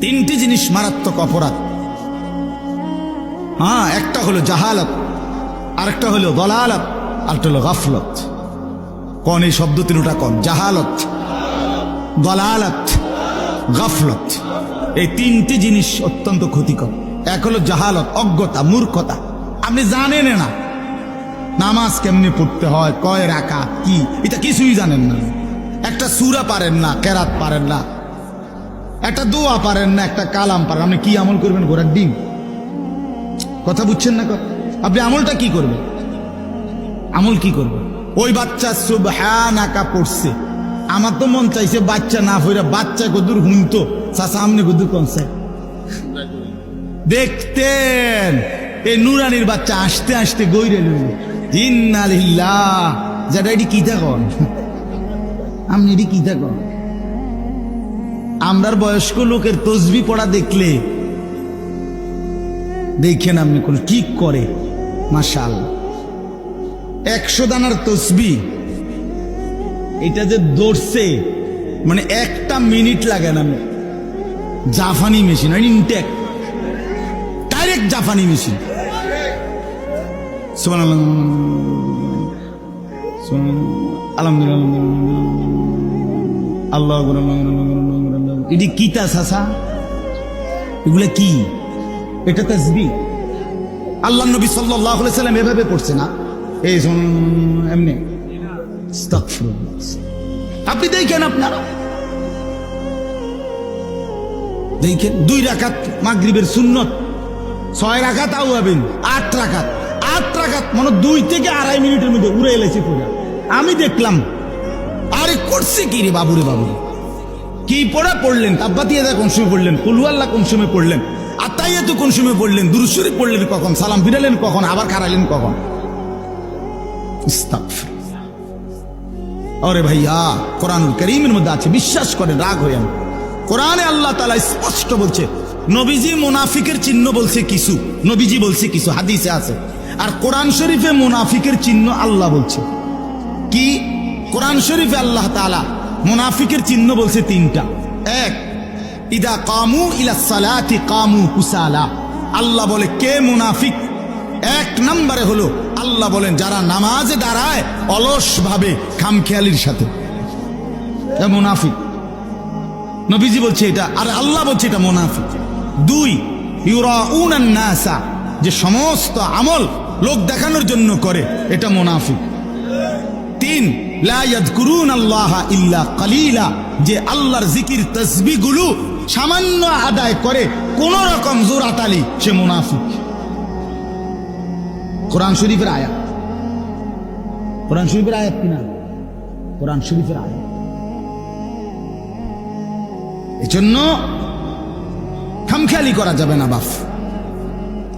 তিনটি জিনিস মারাত্মক অপরাধ। হ্যাঁ, একটা হলো জাহালাত, আরেকটা হলো দলালাত, আরেকটা হলো গাফলত। কোন এই শব্দ তিনটা কোন? জাহালত, দলালাত, গাফলত। এই তিনটি জিনিস অত্যন্ত ক্ষতিকর। এক হলো জাহালত, অজ্ঞতা, মূর্খতা। আপনি জানেন না নামাজ কেমনে পড়তে হয়, কয় রাকাত কি, এটা কিছুই জানেন না। একটা সূরা পারেন না, কেরাত পারেন না, একটা দোয়া পারেন না, একটা কালাম পারেন। আপনি কি আমল করবেন ঘোড়ার ডিম? কথা বুঝছেন না? আপনি আমলটা কি করবেন? আমল কি করবেন? ওই বাচ্চা সুবহানাকা পড়ছে, আমার তো মন চাইছে বাচ্চা না ফিরে বাচ্চা কদুর হুনতো সামনে কদুর কনসে দেখতেন। এই নুরানির বাচ্চা আসতে আসতে গইরে ইন্নালিল্লাহ, যেটা এটি কি থাকন, আপনি এটি কি থাকন? আমরার বয়স্ক লোকের তসবি পড়া দেখলে দেখেন আপনি কোন ঠিক করে, মাশাআল্লাহ। 100 দানার তসবি এটা যে দৌড়ছে, মানে একটা মিনিট লাগে না। জাপানি মেশিন, ইনটেক ডাইরেক্ট জাপানি মেশিন। সুবহানাল্লাহ, আলহামদুলিল্লাহ, আল্লাহু আকবার। এটি কি তা সাসা? এগুলা কি? এটা তাসবিহ। আল্লাহ নবী সাল্লাল্লাহু আলাইহি সাল্লাম এভাবে পড়ছে না, এই এমনি। আপনি দেখেন, আপনারা দেখেন 2 রাকাত মাগরিবের সুন্নত, 6 রাকাত আওয়াবিন, 8 রাকাত মানে 2 থেকে 2.5 মিনিটের মধ্যে উড়ে এলেছে পুরো। আমি দেখলাম, আরে করছে কি রে বাবুরে বাবু, কি পড়া পড়লেন? তাব্বাতিয়া কোন সময় পড়লেন? কুল হুয়াল্লাহ কোন সময় পড়লেন? আত্তাহিয়াতু কোন সময় পড়লেন? দুরূদ শরীফ পড়লেন কখন? সালাম ফিরালেন কখন? আবার খারাইলেন কখন? আস্তাগফিরুল্লাহ। আরে ভাইয়া, কোরআনুল কারীমের মধ্যে আছে, বিশ্বাস করেন, রাগ হইেন। কোরআনে আল্লাহ তাআলা স্পষ্ট বলছে, নবীজি মুনাফিকের চিহ্ন বলছে কিছু, নবীজি বলছে কিছু, হাদিসে আছে। আর কোরআন শরীফে মুনাফিকের চিহ্ন আল্লাহ বলছে কি? কোরআন শরীফে আল্লাহ তাআলা মুনাফিকের চিহ্ন বলছে 3টা। 1, ইদা কামু ইলাস সালাতি কামু কুসালা। আল্লাহ বলে কে মুনাফিক? 1 নম্বরে হলো আল্লাহ বলেন যারা নামাজে দাঁড়ায় অলস ভাবে, খামখেয়ালির সাথে, মুনাফিক। নবীজি বলছে এটা, আর আল্লাহ বলছে এটা মুনাফিক। 2, ইউরাউনান নাসা, যে সমস্ত আমল লোক দেখানোর জন্য করে, এটা মুনাফিক। 3, লা ইয়াযকুরুনাল্লাহা ইল্লা কালিলা, যে আল্লাহর জিকির তাসবিহ গুলো সামান্য আদায় করে কোন রকম জোরাতালি, সে মুনাফিক। কোরআন শরীফের আয়াত, কোরআন শরীফের আয়াত কিনা? কোরআন শরীফের আয়াত। এজন্য খামখেয়ালি করা যাবে না বাপ।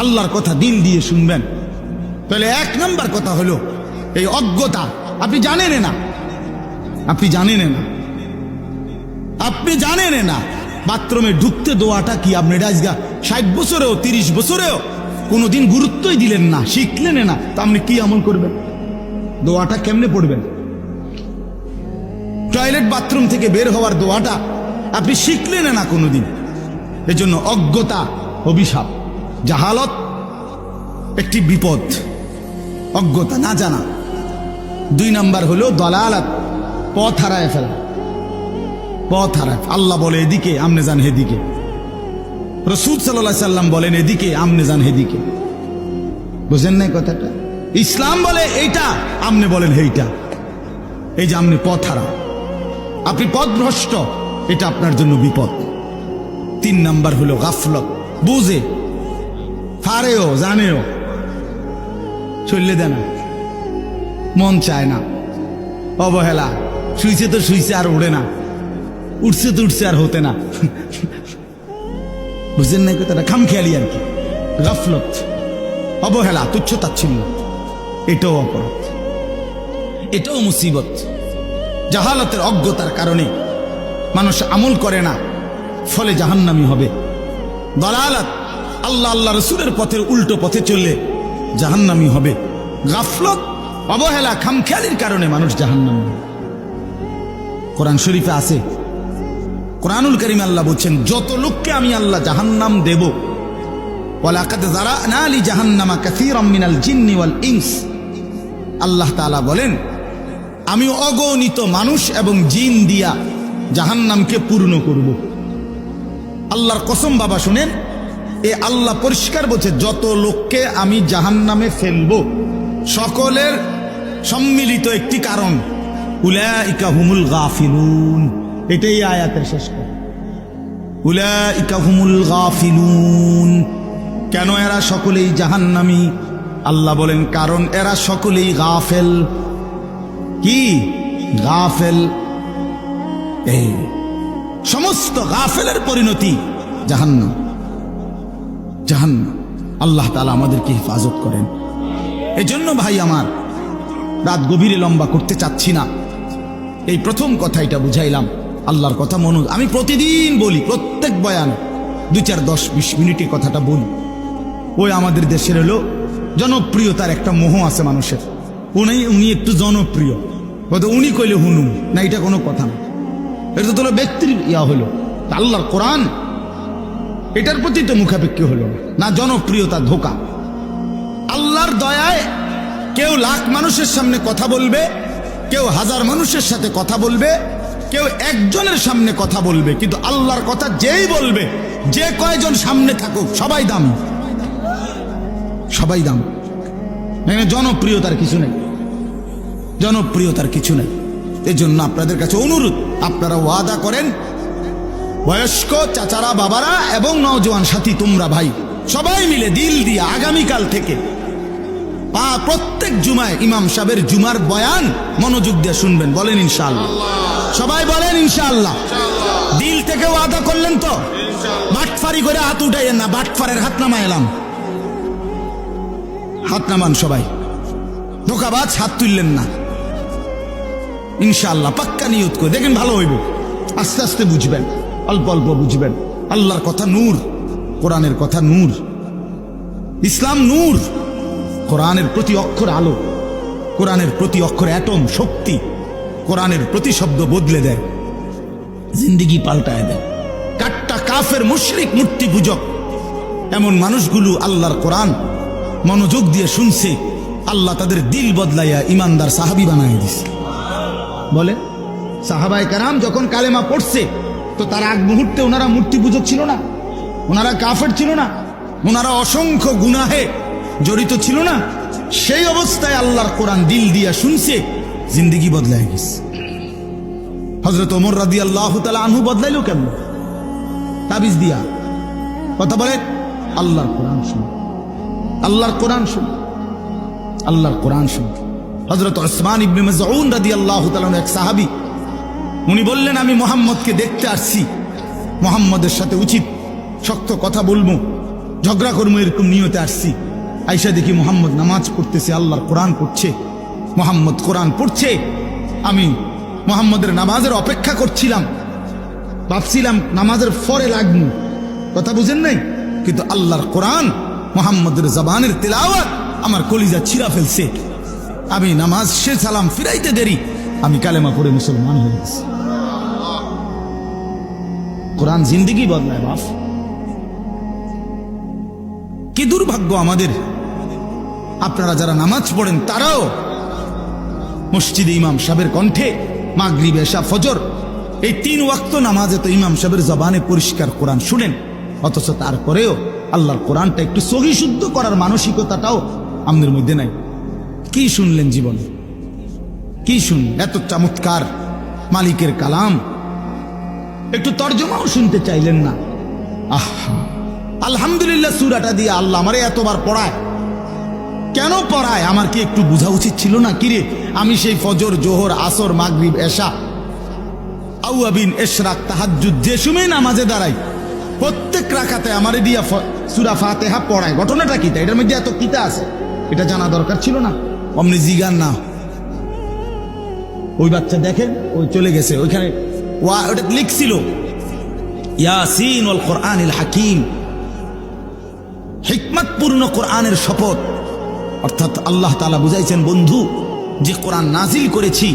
আল্লাহর কথা দিল দিয়ে শুনবেন। তাহলে 1 নম্বর কথা হলো এই অজ্ঞতা। আপনি জানেন না, আপনি জানেন না, আপনি জানেন না বাথরুমে ঢুকতে দোয়াটা কি। আপনি আজকে 60 বছরেও 30 বছরেও কোনোদিন গুরুত্বই দিলেন না, শিখলেন না, তা আপনি কি আমল করবেন? দোয়াটা কেমনে পড়বেন? টয়লেট বাথরুম থেকে বের হওয়ার দোয়াটা আপনি শিখলেন না কোনোদিন। এজন্য অজ্ঞতা অভিশাপ, জাহালত একটি বিপদ, অজ্ঞতা, না জানা। 2 নম্বর হলো দলালাত, পথ হারায় ফেলা, পথ হারায়। আল্লাহ বলে এদিকে, আমনে যান হেদিকে। রাসূল সাল্লাল্লাহু আলাইহি সাল্লাম বলেন এদিকে, আমনে যান হেদিকে। বুঝেন না কথাটা? ইসলাম বলে এইটা, আমনে বলেন হেইটা। এই যে আমনে পথ হারা, আপনি পথভ্রষ্ট, এটা আপনার জন্য বিপদ। 3 নম্বর হলো গাফলত, বুঝে পারেও জানেও চললে দেয় না, মন চায় না, অবহেলা। শুইছে তো শুইছে, আর উঠে না, উঠছে তো উঠছে, আর হতে না। বুঝলেন না কথাটা? খামখেয়ালি আর কি, গাফলত, অবহেলা, তুচ্ছ তাচ্ছিল্য, এটাও অপরাধ, এটাও মুসিবত। জাহালতের, অজ্ঞতার কারণে মানুষ আমল করে না, ফলে জাহান্নামী হবে। দলালাত, আল্লাহ আল্লাহ রসুলের পথের উল্টো পথে চললে জাহান্নামী হবে। গাফলত, অবহেলা, খামখেয়ালির কারণে মানুষ জাহান্নামী হবে। কোরআন শরীফে আছে কোরআনুল কারীমে আল্লাহ বলছেন যত লোককে আমি আল্লাহ জাহান্নাম দেব, ওয়ালাকাদ যারানা লি জাহান্নামা কাসীরাম মিনাল জিন্নি ওয়াল ইনস, আল্লাহ তাআলা বলেন আমি অগণিত মানুষ এবং জিন দিয়া জাহান্নামকে পূর্ণ করব। আল্লাহর কসম বাবা শুনেন, এ আল্লাহ পরিষ্কার বলছে যত লোককে আমি জাহান্নামে ফেলবো সকলের সম্মিলিত একটি কারণ, উলাইকা হুমুল গাফিলুন, এটাই আয়াতের শেষ কথা। উলাইকা হুমুল গাফিলুন, কেন এরা সকলেই জাহান্নামী? আল্লাহ বলেন কারণ এরা সকলেই গাফেল। কি গাফেল? এই সমস্ত গাফেলের পরিণতি জাহান্নাম, জাহান্নাম। আল্লাহ তাআলা আমাদেরকে হেফাজত করেন। এজন্য ভাই আমার, রাত গভীরে লম্বা করতে চাচ্ছি না, এই প্রথম কথা এটা বুঝাইলাম। আল্লাহর কথা আমি প্রতিদিন বলি, প্রত্যেক বয়ান 2, 4, 10, 20 মিনিটে কথাটা বলি। ওই আমাদের দেশের হলো জনপ্রিয়তার একটা মোহ আছে মানুষের, উনি একটু জনপ্রিয়, উনি কইলে হুনুম না, এটা কোনো কথা না। এটা তো ব্যক্তির হলো, আল্লাহর কোরআন এটার প্রতি তো মুখাপেক্ষী হলো না, জনপ্রিয়তা ধোকা। আল্লাহর দয়ায় কেউ লাখ মানুষের সামনে কথা বলবে, কেউ 1000 মানুষের সাথে কথা বলবে, কেউ একজনের সামনে কথা বলবে, কিন্তু আল্লাহর কথা যেই বলবে, যে কয়জন সামনে থাকুক সবাই দাম, সবাই দাম। জনপ্রিয়তার কিছু নেই, জনপ্রিয়তার কিছু নেই। এজন্য আপনাদের কাছে অনুরোধ, আপনারা ওয়াদা করেন, বয়স্ক চাচারা, বাবারা এবং নওজোয়ান সাথী, তোমরা ভাই সবাই মিলে দিল দিয়ে আগামীকাল থেকে প্রত্যেক জুমায় ইমাম সাহেবের জুমার বয়ান মনোযোগ দিয়ে শুনবেন। বলেন ইনশাআল্লাহ, সবাই বলেন ইনশাআল্লাহ। দিল থেকে ওয়াদা করলেন তো? বাটফারি করে হাত উঠাইয়েন না, বাটফারের হাত নামা এলাম, হাত নামান সবাই, ধোকাবাজ হাত তুললেন না। ইনশাআল্লাহ পাক্কা নিয়ত করে দেখেন, ভালো হইব। আস্তে আস্তে বুঝবেন, অল্প অল্প বুঝবেন। আল্লাহর কথা নূর, কোরআনের কথা নূর, ইসলাম নূর, কোরআনের প্রতি অক্ষর আলো, কোরআনের প্রতি অক্ষর অ্যাটম শক্তি, কোরআনের প্রতি শব্দ বদলে দেয়, জিন্দেগি পাল্টায় দেয়। কাট্টা কাফের মুশরিক মূর্তি পূজক এমন মানুষগুলো আল্লাহর কোরআন মনোযোগ দিয়ে শুনছে, আল্লাহ তাদের দিল বদলাইয়া ইমানদার সাহাবী বানায় দিছে। বলে সাহাবায়ে কেরাম যখন কালেমা পড়ছে, তো তার আগ মুহূর্তে ওনারা মূর্তি পূজক ছিল না, ওনারা কাফের ছিল না, ওনারা অসংখ্য গুনাহে জড়িত ছিল না। সেই অবস্থায় আল্লাহর কোরআন দিল দিয়া শুনছে, জিন্দেগি বদলায় গেছে। হযরত ওমর রাদিয়াল্লাহু তাআলা আনহু বদলাইলো কেন? তাবিজ দিয়া। কথা বলে আল্লাহর কোরআন শুন, আল্লাহর কোরআন শুন, আল্লাহর কোরআন শুন। হযরত উসমান ইবনে মাযউন রাদিয়াল্লাহু তাআলা এক সাহাবী, উনি বললেন আমি মুহাম্মদকে দেখতে আসছি, মুহাম্মদের সাথে উচিত শক্ত কথা বলবো, ঝগড়া করবো, এরকম নিয়তে আসছি। আয়েশা দেখি মুহাম্মদ নামাজ পড়তেছে, আল্লাহর কোরআন পড়ছে, মুহাম্মদ কোরআন পড়ছে। আমি মুহাম্মদের নামাজের অপেক্ষা করছিলাম, ভাবছিলাম নামাজের পরে লাগবো, কথা বুঝেন নাই? কিন্তু আল্লাহর কোরআন মুহাম্মদের জবানের তেলাওয়াত আমার কলিজা ছিঁড়া ফেলছে। আমি নামাজ শেষ, সালাম ফিরাইতে দেরি, আমি কালেমা পড়ে মুসলমান হয়ে গেছি। কোরআন জিন্দেগি বদলায় বাপ। কি দুর্ভাগ্য আমাদের। আপনারা যারা নামাজ পড়েন তারাও মসজিদে ইমাম সাহেবের কণ্ঠে মাগরিব, এশা, ফজর এই 3 ওয়াক্ত নামাজে তো ইমাম সাহেবের জবানে পরিষ্কার কোরআন শুনেন, অথচ তারপরেও আল্লাহর কোরআনটা একটু সহি শুদ্ধ করার মানসিকতাটাও আমাদের মধ্যে নাই। কি শুনলেন জীবনে? কি শুনলেন? এত চমৎকার মালিকের কালাম, একটু তর্জমাও শুনতে চাইলেন না। আহা, আলহামদুলিল্লাহ সূরাটা দিয়ে আল্লাহ আমারে এতবার পড়ায়, কেন পড়ায়? আমার কি একটু বোঝা উচিত ছিল না? কিরে, আমি সেই ফজর, জোহর, আসর, মাগরিব, এশা, আউয়াবিন, ইশরাক, তাহাজ্জুদ যে সময় নামাজে দাঁড়াই, প্রত্যেক রাকাতে আমারে দিয়া সূরা ফাতিহা পড়ায়। ঘটনাটা কি? এটার মধ্যে এত কিতা আছে, এটা জানা দরকার ছিল না? অমনি জিগান না। ওই বাচ্চা দেখেন, ওই চলে গেছে, ওইখানে ওটা লিখছিল ইয়াসিন ওয়াল কোরআনিল হাকিম, হিকমতপূর্ণ কোরআনের শপথ। অর্থাৎ আল্লাহ তাআলা বুঝাইছেন, বন্ধু যে কোরআন নাজিল করেছি,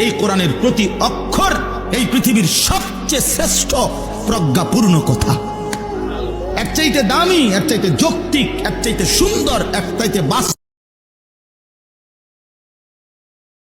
এই কোরআনের প্রতি অক্ষর এই পৃথিবীর সবচেয়ে সবচেয়ে শ্রেষ্ঠ প্রজ্ঞাপূর্ণ কথা। এর চাইতে দামি, এর চাইতে যৌক্তিক, এর চাইতে সুন্দর, এর চাইতে বাস্তব